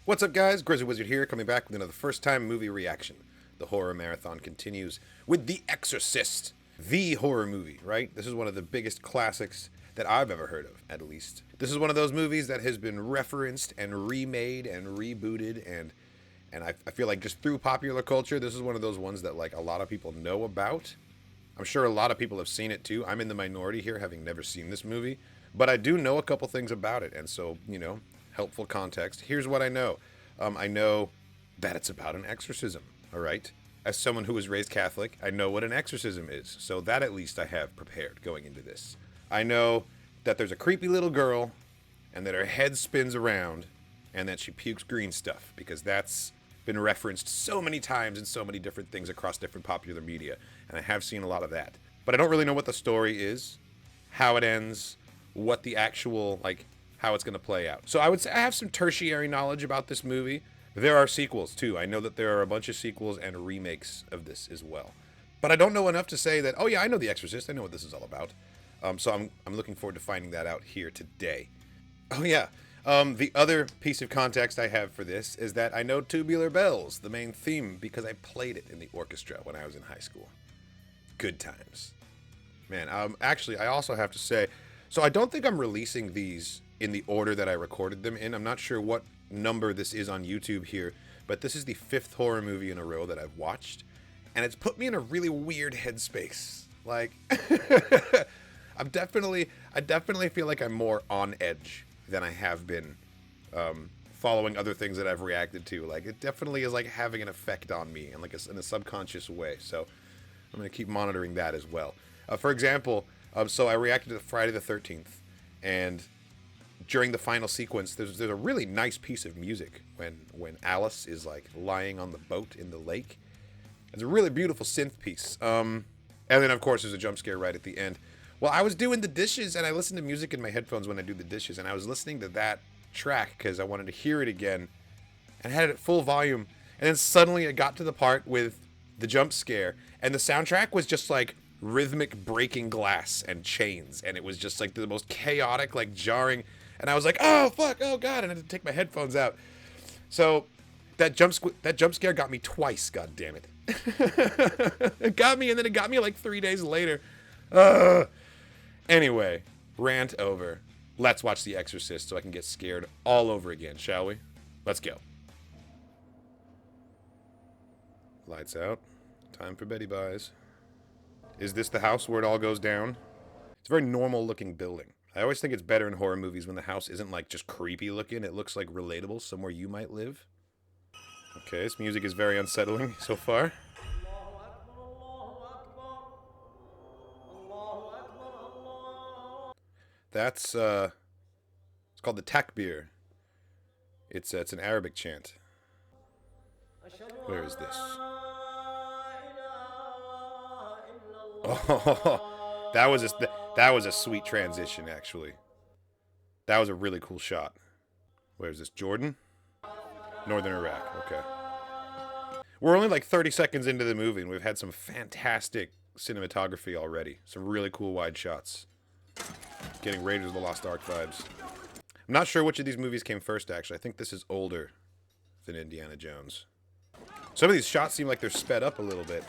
What's up, guys? Grizz Wizard here, coming back with another first-time movie reaction. The horror marathon continues with The Exorcist, the horror movie, right? This is one of the biggest classics that I've ever heard of, at least. This is one of those movies that has been referenced and remade and rebooted, and I feel like just through popular culture, this is one of those ones that like a lot of people know about. I'm sure a lot of people have seen it too. I'm in the minority here, having never seen this movie, but I do know a couple things about it, and so, you know, helpful context. Here's what I know. I know that it's about an exorcism, all right? As someone who was raised Catholic, I know what an exorcism is, so that at least I have prepared going into this. I know that there's a creepy little girl, and that her head spins around, and that she pukes green stuff, because that's been referenced so many times in so many different things across different popular media, and I have seen a lot of that. But I don't really know what the story is, how it ends, what the actual, like, how it's going to play out. So I would say I have some tertiary knowledge about this movie. There are sequels too. I know that there are a bunch of sequels and remakes of this as well. But I don't know enough to say that, oh yeah, I know The Exorcist. I know what this is all about. So I'm looking forward to finding that out here today. Oh yeah. The other piece of context I have for this is that I know Tubular Bells, the main theme, because I played it in the orchestra when I was in high school. Good times. Man, actually, I also have to say, so I don't think I'm releasing these in the order that I recorded them in. I'm not sure what number this is on YouTube here, but this is the 5th horror movie in a row that I've watched, and it's put me in a really weird headspace. Like, I definitely feel like I'm more on edge than I have been following other things that I've reacted to. Like, it definitely is like having an effect on me in like in a subconscious way. So I'm gonna keep monitoring that as well. For example, so I reacted to Friday the 13th, and during the final sequence, there's a really nice piece of music when Alice is like lying on the boat in the lake. It's a really beautiful synth piece. And then of course there's a jump scare right at the end. Well, I was doing the dishes and I listen to music in my headphones when I do the dishes, and I was listening to that track because I wanted to hear it again, and I had it at full volume. And then suddenly I got to the part with the jump scare, and the soundtrack was just like rhythmic breaking glass and chains, and it was just like the most chaotic, like jarring. And I was like, oh, fuck, oh, God, and I had to take my headphones out. So that jump scare got me twice, God damn it. It got me, and then it got me like 3 days later. Anyway, rant over. Let's watch The Exorcist so I can get scared all over again, shall we? Let's go. Lights out. Time for Betty Buys. Is this the house where it all goes down? It's a very normal-looking building. I always think it's better in horror movies when the house isn't like just creepy looking. It looks like relatable, somewhere you might live. Okay, this music is very unsettling so far. That's it's called the takbir. It's an Arabic chant. Where is this? Oh, that was a sweet transition, actually. That was a really cool shot. Where is this? Jordan? Northern Iraq. Okay. We're only like 30 seconds into the movie, and we've had some fantastic cinematography already. Some really cool wide shots. Getting Raiders of the Lost Ark vibes. I'm not sure which of these movies came first, actually. I think this is older than Indiana Jones. Some of these shots seem like they're sped up a little bit.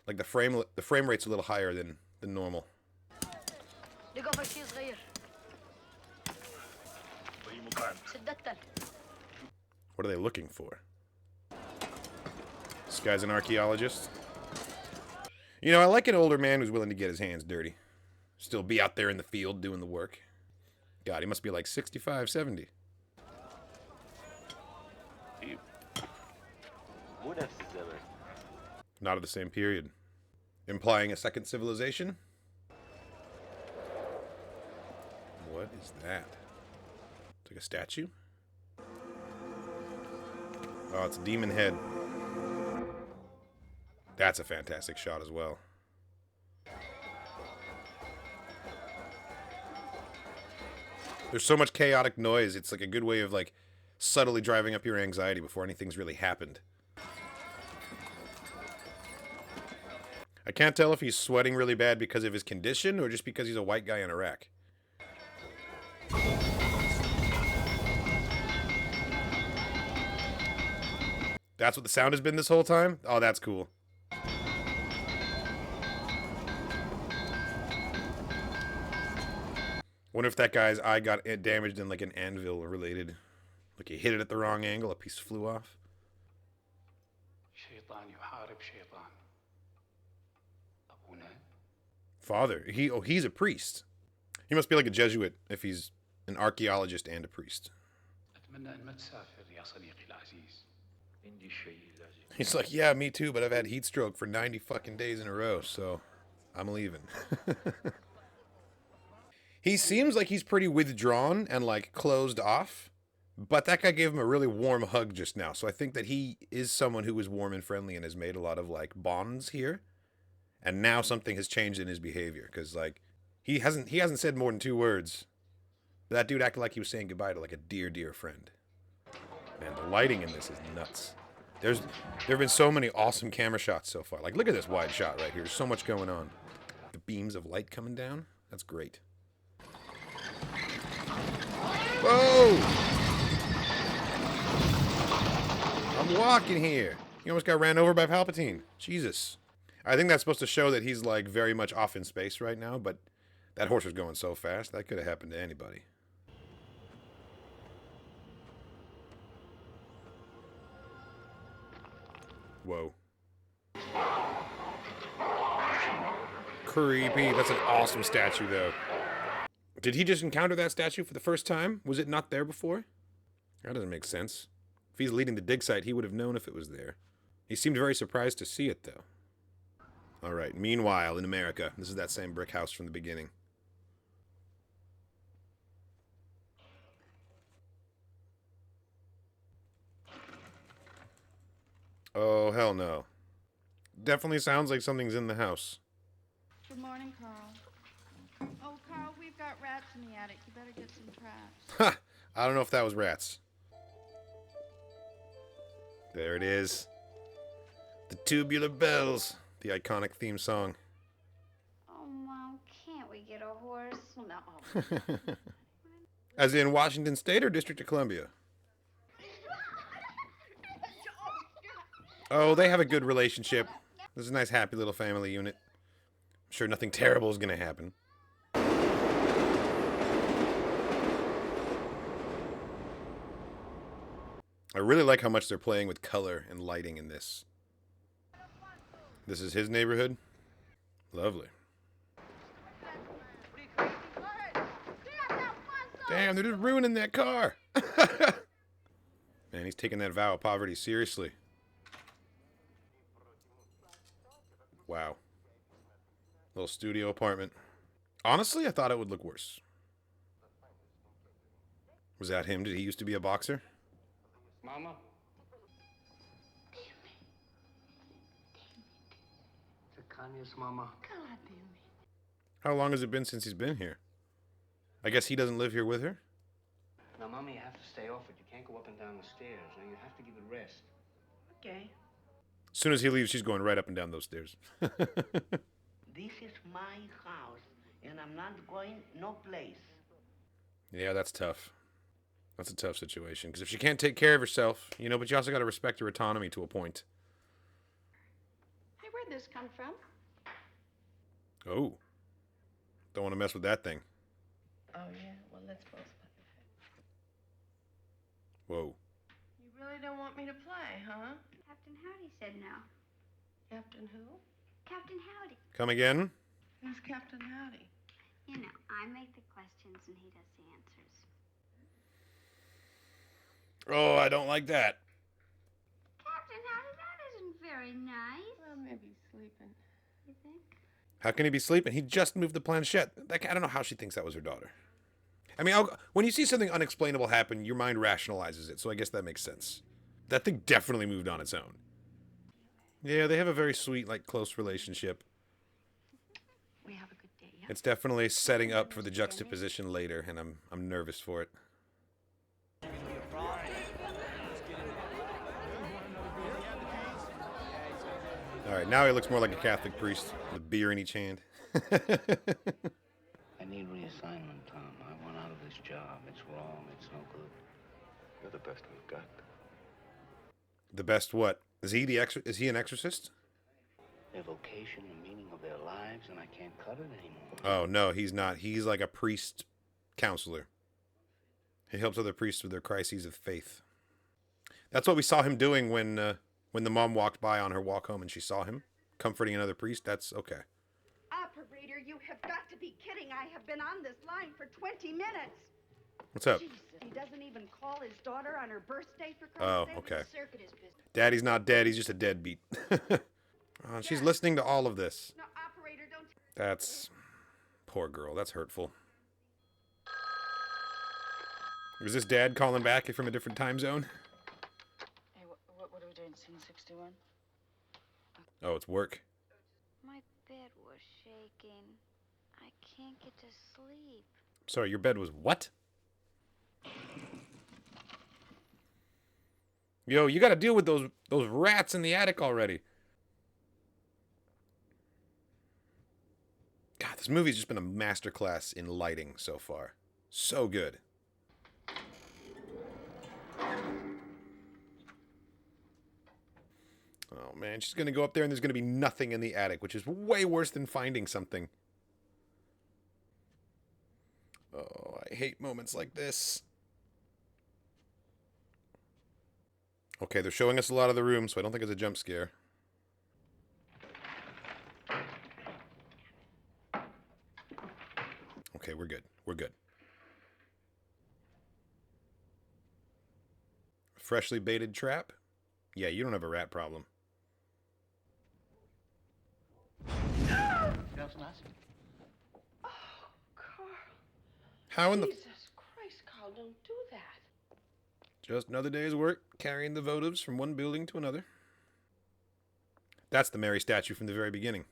Like the frame rate's a little higher than normal. What are they looking for? This guy's an archaeologist. You know, I like an older man who's willing to get his hands dirty. Still be out there in the field doing the work. God, he must be like 65, 70. Not of the same period. Implying a second civilization? What is that? It's like a statue? Oh, it's a demon head. That's a fantastic shot as well. There's so much chaotic noise. It's like a good way of like subtly driving up your anxiety before anything's really happened. I can't tell if he's sweating really bad because of his condition or just because he's a white guy in Iraq. That's what the sound has been this whole time? Oh, that's cool. Wonder if that guy's eye got damaged in like an anvil related. Like he hit it at the wrong angle, a piece flew off. Father, he's a priest. He must be like a Jesuit if he's an archaeologist and a priest. He's like, yeah, me too, but I've had heat stroke for 90 fucking days in a row, so I'm leaving. He seems like he's pretty withdrawn and like closed off, but that guy gave him a really warm hug just now, so I think that he is someone who is warm and friendly and has made a lot of like bonds here. And now something has changed in his behavior, because like he hasn't said more than 2 words. But that dude acted like he was saying goodbye to like a dear friend. Man, the lighting in this is nuts. There have been so many awesome camera shots so far. Like, look at this wide shot right here. There's so much going on. The beams of light coming down. That's great. Whoa! I'm walking here. He almost got ran over by Palpatine. Jesus. I think that's supposed to show that he's, like, very much off in space right now, but that horse was going so fast, that could have happened to anybody. Whoa. Creepy. That's an awesome statue, though. Did he just encounter that statue for the first time? Was it not there before? That doesn't make sense. If he's leading the dig site, he would have known if it was there. He seemed very surprised to see it, though. Alright, meanwhile, in America, this is that same brick house from the beginning. Oh, hell no. Definitely sounds like something's in the house. Good morning, Carl. Oh, Carl, we've got rats in the attic. You better get some traps. Ha! I don't know if that was rats. There it is. The Tubular Bells. The iconic theme song. Oh, Mom, can't we get a horse? No. As in Washington State or District of Columbia? Oh, they have a good relationship. This is a nice, happy little family unit. I'm sure nothing terrible is going to happen. I really like how much they're playing with color and lighting in this. This is his neighborhood? Lovely. Damn, they're just ruining that car. Man, he's taking that vow of poverty seriously. Wow. Little studio apartment. Honestly, I thought it would look worse. Was that him? Did he used to be a boxer? Mama? Mama. How long has it been since he's been here? I guess he doesn't live here with her? Now, Mama, you have to stay off it. You can't go up and down the stairs. Now, you have to give it rest. Okay. As soon as he leaves, she's going right up and down those stairs. This is my house, and I'm not going no place. Yeah, that's tough. That's a tough situation. Because if she can't take care of herself, you know, but you also got to respect her autonomy to a point. Hey, where'd this come from? Oh. Don't want to mess with that thing. Oh, yeah. Well, let's both play. Whoa. You really don't want me to play, huh? Captain Howdy said no. Captain who? Captain Howdy. Come again? Who's Captain Howdy? You know, I make the questions and he does the answers. Oh, I don't like that. Captain Howdy, that isn't very nice. Well, maybe he's sleeping. You think? How can he be sleeping? He just moved the planchette. I don't know how she thinks that was her daughter. I mean, when you see something unexplainable happen, your mind rationalizes it, so I guess that makes sense. That thing definitely moved on its own. Yeah, they have a very sweet, like, close relationship. We have a good day, yeah? It's definitely setting up for the juxtaposition later, and I'm nervous for it. Alright, now he looks more like a Catholic priest with beer in each hand. I need reassignment, Tom. I want out of this job. It's wrong. It's no good. You're the best we've got. The best what? Is he is he an exorcist? Their vocation, the meaning of their lives, and I can't cut it anymore. Oh, no, he's not. He's like a priest counselor. He helps other priests with their crises of faith. That's what we saw him doing when the mom walked by on her walk home and she saw him comforting another priest. That's okay. Operator, you have got to be kidding. I have been on this line for 20 minutes. What's up? Jesus, he doesn't even call his daughter on her birthday for Oh, Christ's sake. okay. The circuit is busy. Daddy's not dead. He's just a deadbeat. She's listening to all of this. No, operator, don't. That's... Poor girl. That's hurtful. Is this Dad calling back from a different time zone? Hey, what are we doing? Scene 61? Oh, it's work. My bed was shaking. I can't get to sleep. Sorry, your bed was what? Yo, you gotta deal with those rats in the attic already. God, this movie's just been a masterclass in lighting so far. So good. Oh man, she's gonna go up there and there's gonna be nothing in the attic, which is way worse than finding something. Oh, I hate moments like this. Okay, they're showing us a lot of the room, so I don't think it's a jump scare. Okay, we're good. We're good. Freshly baited trap? Yeah, you don't have a rat problem. Feels nice. Oh, Carl. How in the... Jesus Christ, Carl, don't do that. Just another day's work, carrying the votives from one building to another. That's the Mary statue from the very beginning.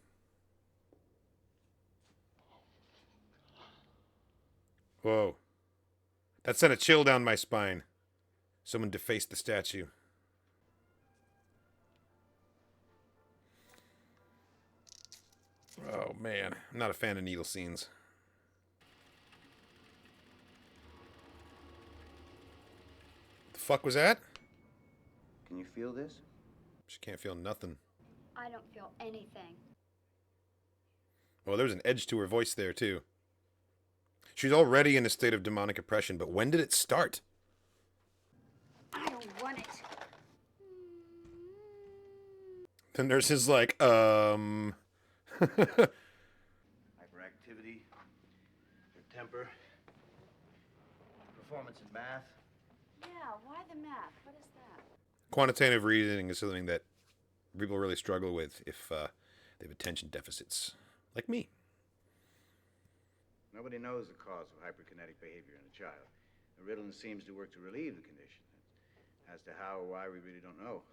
Whoa. That sent a chill down my spine. Someone defaced the statue. Oh, man. I'm not a fan of needle scenes. The fuck was that? Can you feel this? She can't feel nothing. I don't feel anything. Well, there's an edge to her voice there, too. She's already in a state of demonic oppression, but when did it start? I don't want it. The nurse is like, Hyperactivity, your temper, performance in math. Yeah, why the math? What is that? Quantitative reasoning is something that people really struggle with if they have attention deficits, like me. Nobody knows the cause of hyperkinetic behavior in a child. The Ritalin seems to work to relieve the condition. As to how or why, we really don't know.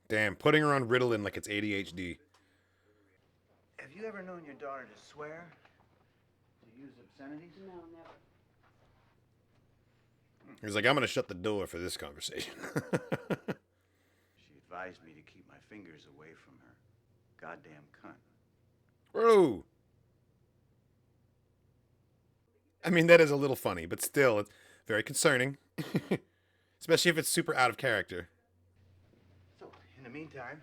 Damn, putting her on Ritalin like it's ADHD. Have you ever known your daughter to swear? To use obscenities? No, never. He's like, I'm gonna shut the door for this conversation. She advised me to keep my fingers away from her. Goddamn cunt. Bro! I mean, that is a little funny, but still, it's very concerning. Especially if it's super out of character. So, in the meantime,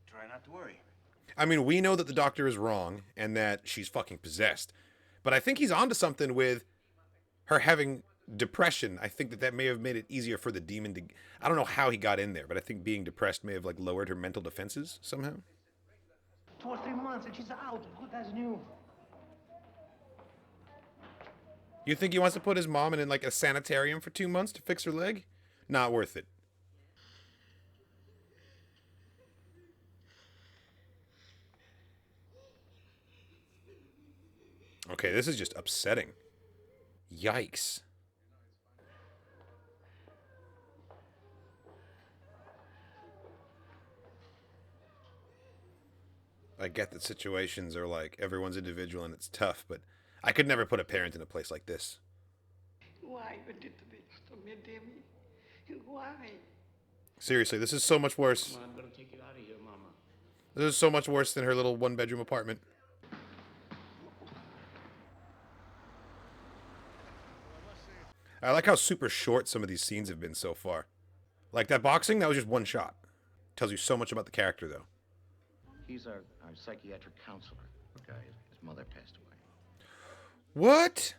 try not to worry. I mean, we know that the doctor is wrong and that she's fucking possessed. But I think he's onto something with her having depression. I think that may have made it easier for the demon to... I don't know how he got in there, but I think being depressed may have, like, lowered her mental defenses somehow. 2 or 3 months and she's out, good as new. You think he wants to put his mom in, like, a sanitarium for 2 months to fix her leg? Not worth it. Okay, this is just upsetting. Yikes. I get that situations are like everyone's individual and it's tough, but I could never put a parent in a place like this. Why you did this to me, Demi? Why? Seriously, this is so much worse. Come on, I'm gonna take you out of here, Mama. This is so much worse than her little one-bedroom apartment. I like how super short some of these scenes have been so far. Like that boxing, that was just one shot. Tells you so much about the character, though. He's our psychiatric counselor. Okay, his mother passed away. What?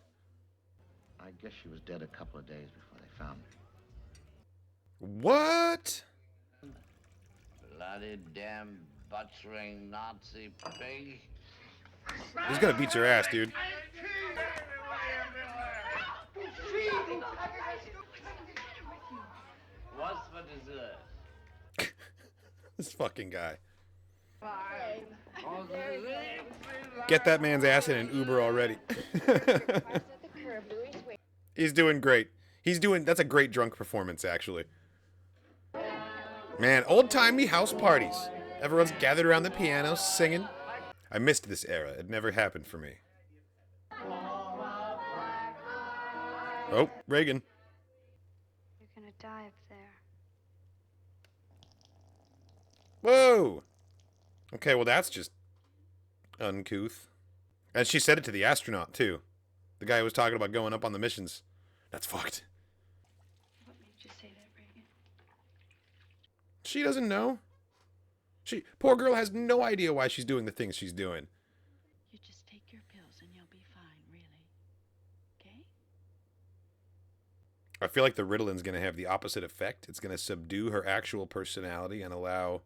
I guess she was dead a couple of days before they found her. What? Bloody damn butchering Nazi pig. He's gonna beat your ass, dude. What's for dessert? This fucking guy. Get that man's ass in an Uber already. He's doing great. That's a great drunk performance, actually. Man, old-timey house parties. Everyone's gathered around the piano, singing. I missed this era. It never happened for me. Oh, Reagan. You're gonna die up there. Whoa! Okay, well that's just uncouth. And she said it to the astronaut, too. The guy who was talking about going up on the missions. That's fucked. What made you say that, Reagan? She doesn't know. Poor girl has no idea why she's doing the things she's doing. You just take your pills and you'll be fine, really. Okay? I feel like the Ritalin's going to have the opposite effect. It's going to subdue her actual personality and allow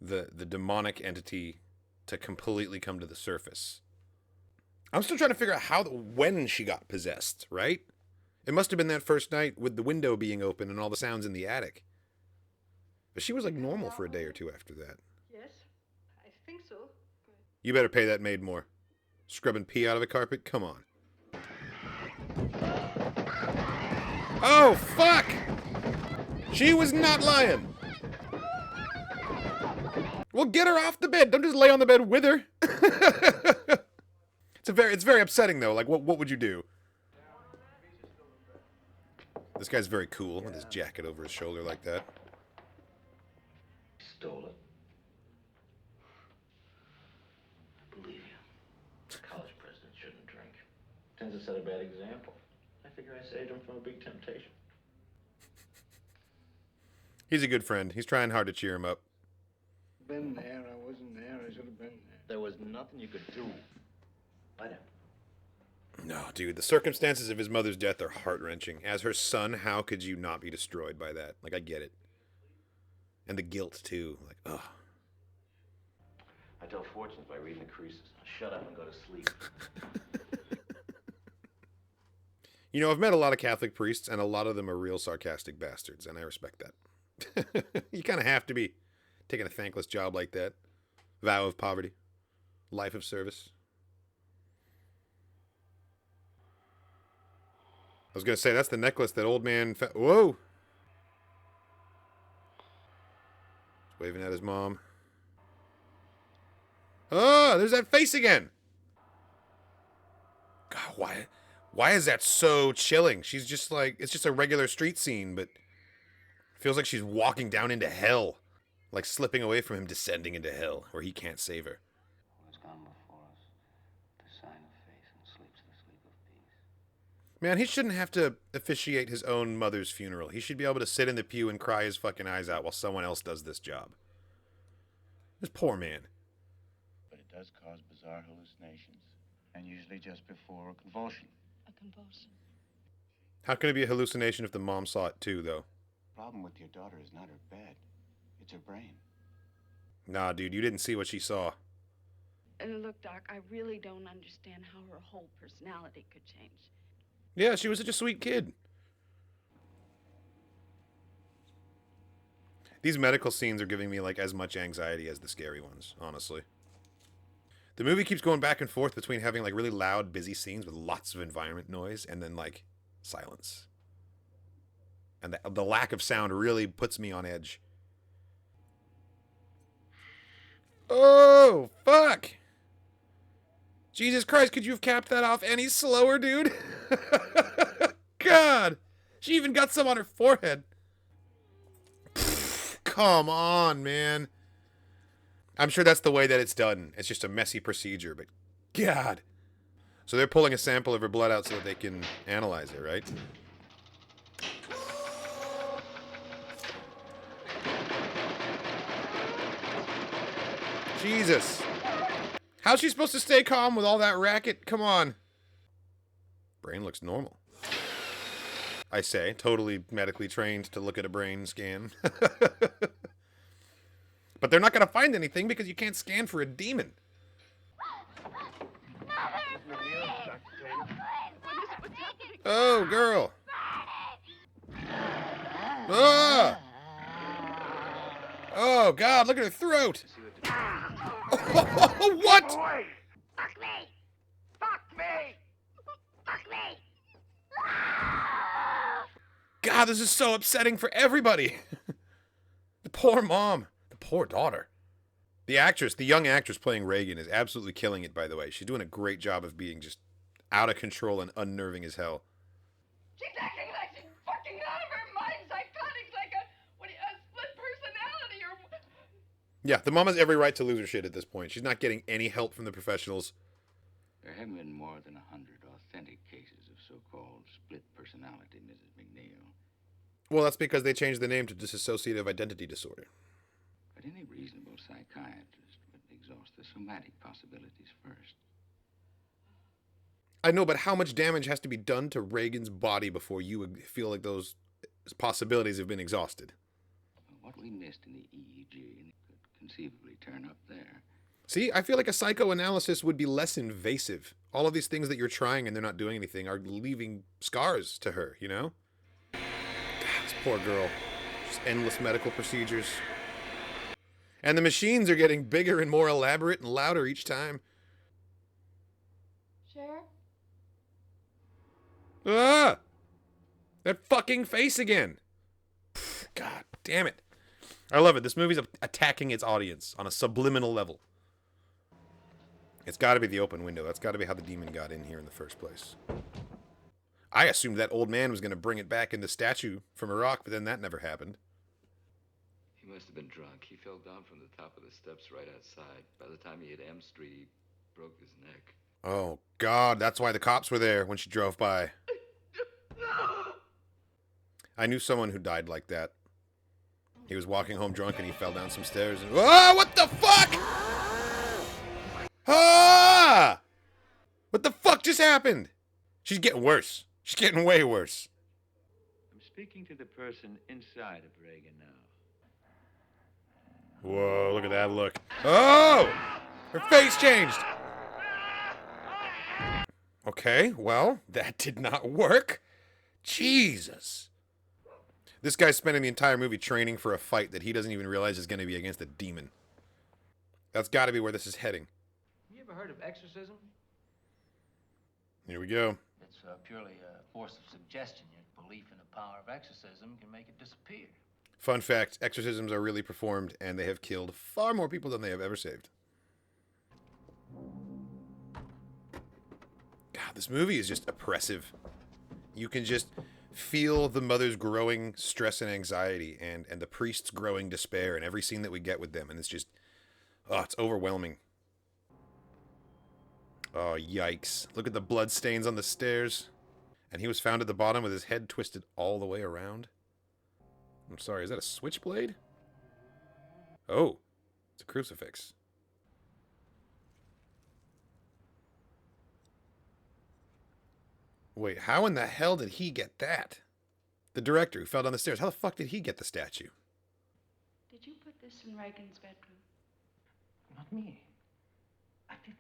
the demonic entity to completely come to the surface. I'm still trying to figure out when she got possessed, right? It must have been that first night with the window being open and all the sounds in the attic. But she was like normal for a day or two after that. Yes, I think so. You better pay that maid more. Scrubbing pee out of a carpet? Come on. Oh, fuck! She was not lying. Well, get her off the bed. Don't just lay on the bed with her. It's very upsetting, though. Like, what would you do? This guy's very cool with his jacket over his shoulder like that. Stole it. I believe you. College president shouldn't drink. Tends to set a bad example. I figure I saved him from a big temptation. He's a good friend. He's trying hard to cheer him up. Been there, I wasn't there, I should have been there. There was nothing you could do. Let him. No, dude, the circumstances of his mother's death are heart-wrenching. As her son, how could you not be destroyed by that? Like, I get it. And the guilt, too. Like, ugh. I tell fortunes by reading the creases. Now shut up and go to sleep. You know, I've met a lot of Catholic priests, and a lot of them are real sarcastic bastards, and I respect that. You kind of have to be taking a thankless job like that. Vow of poverty. Life of service. I was going to say, that's the necklace that old man... Whoa! He's waving at his mom. Oh, there's that face again! God, why is that so chilling? She's just like... It's just a regular street scene, but... Feels like she's walking down into hell. Like slipping away from him, descending into hell, where he can't save her. Who has gone before us, the sign of faith, and sleeps the sleep of peace. Man, he shouldn't have to officiate his own mother's funeral. He should be able to sit in the pew and cry his fucking eyes out while someone else does this job. This poor man. But it does cause bizarre hallucinations, and usually just before a convulsion. A convulsion. How can it be a hallucination if the mom saw it too, though? The problem with your daughter is not her bed. It's her brain. Nah, dude, you didn't see what she saw. Look, Doc, I really don't understand how her whole personality could change. Yeah, she was such a sweet kid. These medical scenes are giving me, like, as much anxiety as the scary ones, honestly. The movie keeps going back and forth between having, like, really loud, busy scenes with lots of environment noise and then, like, silence. And the lack of sound really puts me on edge. Oh, fuck! Jesus Christ, could you have capped that off any slower, dude? God! She even got some on her forehead. Pfft, come on, man. I'm sure that's the way that it's done. It's just a messy procedure, but God. So they're pulling a sample of her blood out so that they can analyze it, right? Jesus. How's she supposed to stay calm with all that racket? Come on. Brain looks normal. I say, totally medically trained to look at a brain scan. But they're not going to find anything because you can't scan for a demon. Oh, girl. Ah! Oh, God, look at her throat. Oh, what? Fuck me! Fuck me! Fuck me! God, this is so upsetting for everybody. The poor mom. The poor daughter. The actress, the young actress playing Reagan, is absolutely killing it, by the way. She's doing a great job of being just out of control and unnerving as hell. She's acting like she's fucking out of her mind, psychotic, like a split personality or... Yeah, the mom has every right to lose her shit at this point. She's not getting any help from the professionals. There have been more than 100 authentic cases of so-called split personality, Mrs. McNeil. Well, that's because they changed the name to dissociative identity disorder. But any reasonable psychiatrist would exhaust the somatic possibilities first. I know, but how much damage has to be done to Reagan's body before you would feel like those possibilities have been exhausted? Well, what we missed in the EEG could conceivably turn up there. See, I feel like a psychoanalysis would be less invasive. All of these things that you're trying and they're not doing anything are leaving scars to her, you know? God, this poor girl. Just endless medical procedures. And the machines are getting bigger and more elaborate and louder each time. Sheriff? Ah! That fucking face again. God damn it. I love it. This movie's attacking its audience on a subliminal level. It's got to be the open window. That's got to be how the demon got in here in the first place. I assumed that old man was going to bring it back in the statue from Iraq, but then that never happened. He must have been drunk. He fell down from the top of the steps right outside. By the time he hit M Street, he broke his neck. Oh, God. That's why the cops were there when she drove by. I knew someone who died like that. He was walking home drunk and he fell down some stairs and... Oh, what the fuck? Ah! What the fuck just happened? She's getting worse. She's getting way worse. I'm speaking to the person inside of Reagan now. Whoa, look at that look. Oh! Her face changed. Okay, well, that did not work. Jesus. This guy's spending the entire movie training for a fight that he doesn't even realize is going to be against a demon. That's got to be where this is heading. You ever heard of exorcism? Here we go. It's purely a force of suggestion. Your belief in the power of exorcism can make it disappear. Fun fact, exorcisms are really performed, and they have killed far more people than they have ever saved. God, this movie is just oppressive. You can just feel the mother's growing stress and anxiety, and the priest's growing despair in every scene that we get with them, and it's just... Oh, it's overwhelming. Oh, yikes. Look at the blood stains on the stairs. And he was found at the bottom with his head twisted all the way around. I'm sorry, is that a switchblade? Oh, it's a crucifix. Wait, how in the hell did he get that? The director who fell down the stairs, how the fuck did he get the statue? Did you put this in Reagan's bedroom? Not me. I didn't.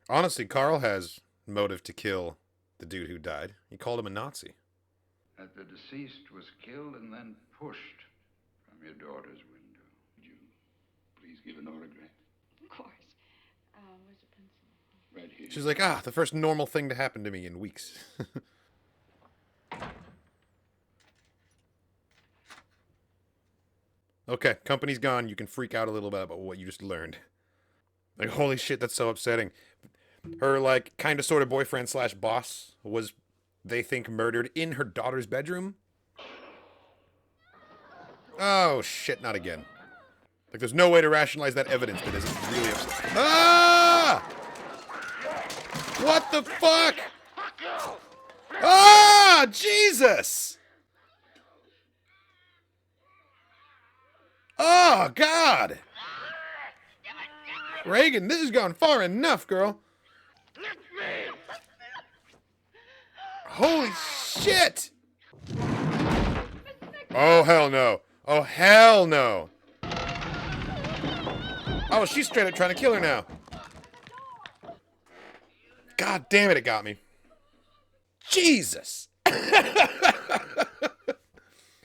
Honestly, Carl has motive to kill the dude who died. He called him a Nazi. That the deceased was killed and then pushed from your daughter's window. Would you please give an autograph? Of course. Where's the pencil? Right here. She's like, the first normal thing to happen to me in weeks. Okay, company's gone. You can freak out a little bit about what you just learned. Like, holy shit, that's so upsetting. Her, like, kind of sort of boyfriend slash boss was, they think, murdered in her daughter's bedroom. Oh, shit, not again. Like, there's no way to rationalize that evidence that isn't really upsetting. Ah! What the fuck? Ah, Jesus! Oh, God! Reagan, this has gone far enough, girl. Holy shit! Oh, hell no. Oh, hell no. Oh, she's straight up trying to kill her now. God damn it, it got me. Jesus!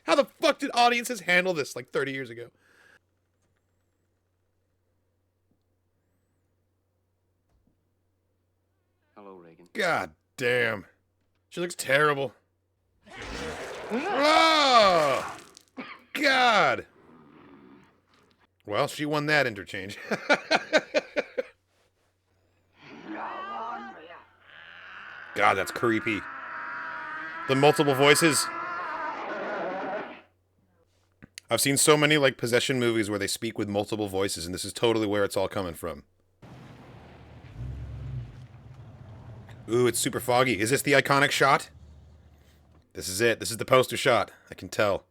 How the fuck did audiences handle this like 30 years ago? Hello, Reagan. God damn. She looks terrible. Oh! God! Well, she won that interchange. God, that's creepy. The multiple voices. I've seen so many like possession movies where they speak with multiple voices, and this is totally where it's all coming from. Ooh, it's super foggy. Is this the iconic shot? This is it. This is the poster shot. I can tell.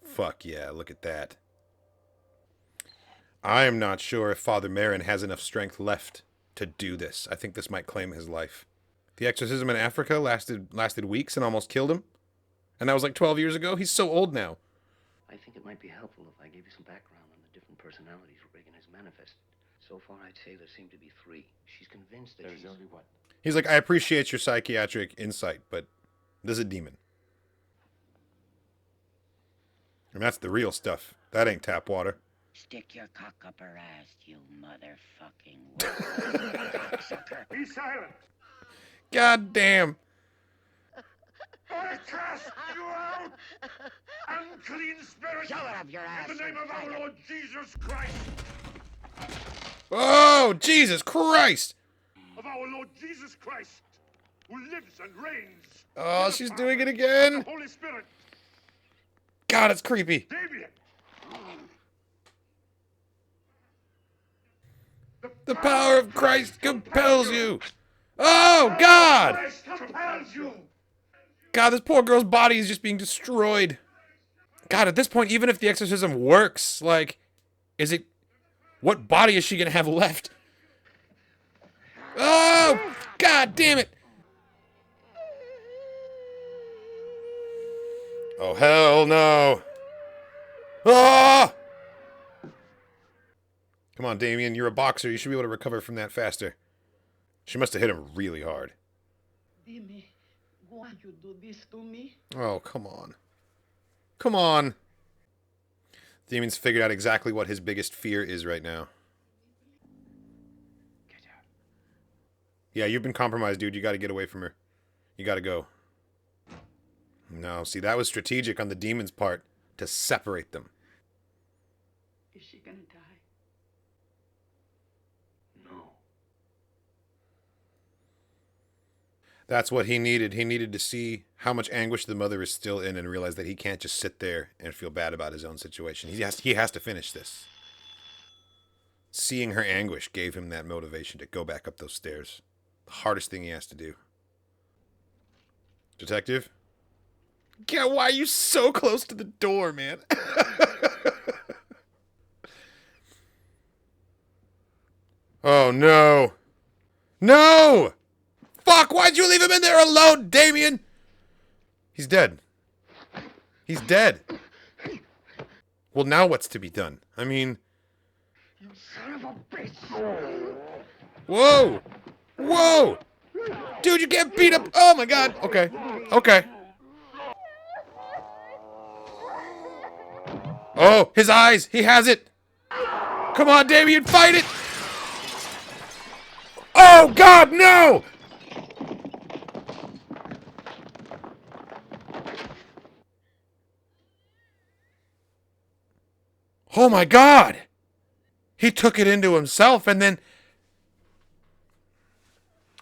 Fuck yeah, look at that. I am not sure if Father Merrin has enough strength left to do this. I think this might claim his life. The exorcism in Africa lasted weeks and almost killed him. And that was like 12 years ago. He's so old now. I think it might be helpful if I gave you some background on the different personalities Reagan has manifested. So far, I'd say there seem to be 3. She's convinced that There's only one. He's like, I appreciate your psychiatric insight, but this is a demon. And that's the real stuff. That ain't tap water. Stick your cock up her ass, you motherfucking cocksucker. Be silent. God damn. I cast you out, unclean spirit. Shove it up your ass. In the name of our Lord Jesus Christ. Oh, Jesus Christ. Of our Lord Jesus Christ, who lives and reigns. Oh, she's doing it again. The Holy Spirit. God, it's creepy. Damien. The power of Christ compels you. Oh, God. Christ compels you. God, this poor girl's body is just being destroyed. God, at this point, even if the exorcism works, like, is it... What body is she going to have left? Oh, God damn it. Oh, hell no. Ah! Come on, Damien, you're a boxer. You should be able to recover from that faster. She must have hit him really hard. Dime, why you do this to me? Oh, come on. Come on. Damien's figured out exactly what his biggest fear is right now. Get out. Yeah, you've been compromised, dude. You got to get away from her. You got to go. No, see, that was strategic on the demon's part to separate them. Is she gonna die? No. That's what he needed. He needed to see how much anguish the mother is still in and realize that he can't just sit there and feel bad about his own situation. He has to finish this. Seeing her anguish gave him that motivation to go back up those stairs. The hardest thing he has to do. Detective? Yeah, why are you so close to the door, man? Oh, no. No! Fuck, why'd you leave him in there alone, Damien? He's dead. He's dead. Well, now what's to be done? I mean... You son of a bitch. Whoa! Whoa! Dude, you can't beat up... Oh, my God. Okay. Okay. Oh, his eyes. He has it. Come on, Damien, fight it. Oh, God, no! Oh, my God. He took it into himself and then...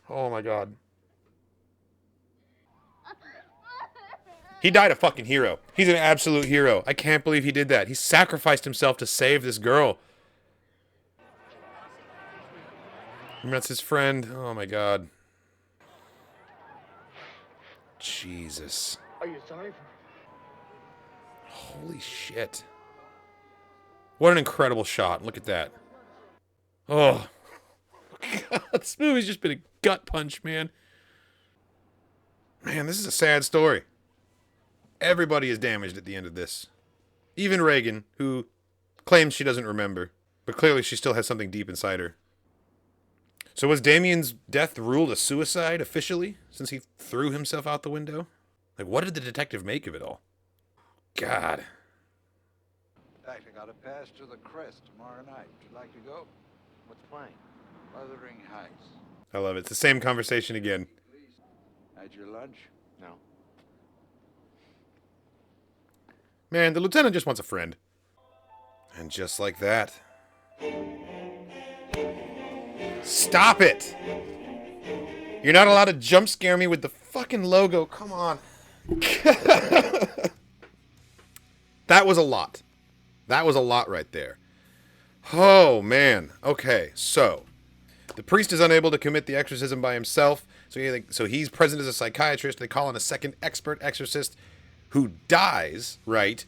Oh, my God. He died a fucking hero. He's an absolute hero. I can't believe he did that. He sacrificed himself to save this girl. And that's his friend. Oh my God. Jesus. Are you sorry for Holy shit. What an incredible shot. Look at that. Oh. God, this movie's just been a gut punch, man. Man, this is a sad story. Everybody is damaged at the end of this. Even Reagan, who claims she doesn't remember. But clearly she still has something deep inside her. So was Damien's death ruled a suicide officially, since he threw himself out the window? Like, what did the detective make of it all? God. In fact, I got a pass to the Crest tomorrow night. Would you like to go? What's playing? Wuthering Heights. I love it. It's the same conversation again. Had your lunch? No. Man, the lieutenant just wants a friend. And just like that. Stop it! You're not allowed to jump scare me with the fucking logo. Come on. That was a lot. That was a lot right there. Oh, man. Okay, so the priest is unable to commit the exorcism by himself, so he's present as a psychiatrist. They call in a second expert exorcist who dies, right?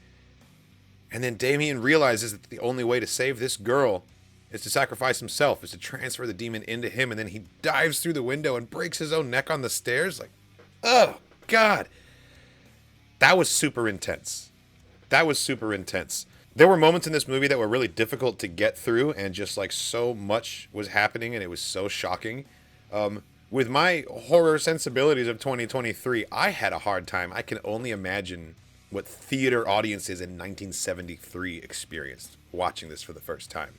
And then Damien realizes that the only way to save this girl is to sacrifice himself, is to transfer the demon into him, and then he dives through the window and breaks his own neck on the stairs. Like, oh, God. That was super intense. That was super intense. There were moments in this movie that were really difficult to get through, and just like so much was happening, and it was so shocking. With my horror sensibilities of 2023, I had a hard time. I can only imagine what theater audiences in 1973 experienced watching this for the first time.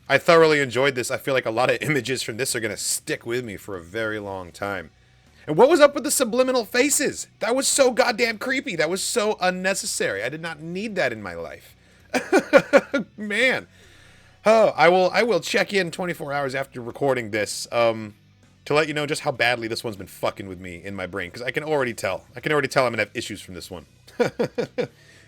I thoroughly enjoyed this. I feel like a lot of images from this are going to stick with me for a very long time. And what was up with the subliminal faces? That was so goddamn creepy. That was so unnecessary. I did not need that in my life. Man. Oh, I will check in 24 hours after recording this to let you know just how badly this one's been fucking with me in my brain, because I can already tell. I'm going to have issues from this one.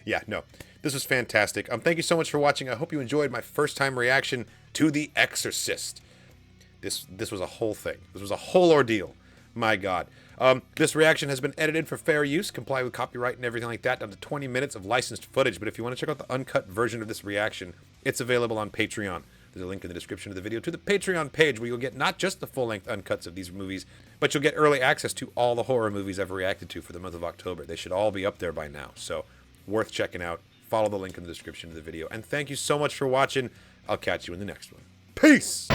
Yeah, no. This was fantastic. Thank you so much for watching. I hope you enjoyed my first time reaction to The Exorcist. This was a whole thing. This was a whole ordeal. My God. This reaction has been edited for fair use, comply with copyright and everything like that, down to 20 minutes of licensed footage. But if you want to check out the uncut version of this reaction, it's available on Patreon. There's a link in the description of the video to the Patreon page where you'll get not just the full-length uncuts of these movies, but you'll get early access to all the horror movies I've reacted to for the month of October. They should all be up there by now, so worth checking out. Follow the link in the description of the video. And thank you so much for watching. I'll catch you in the next one. Peace!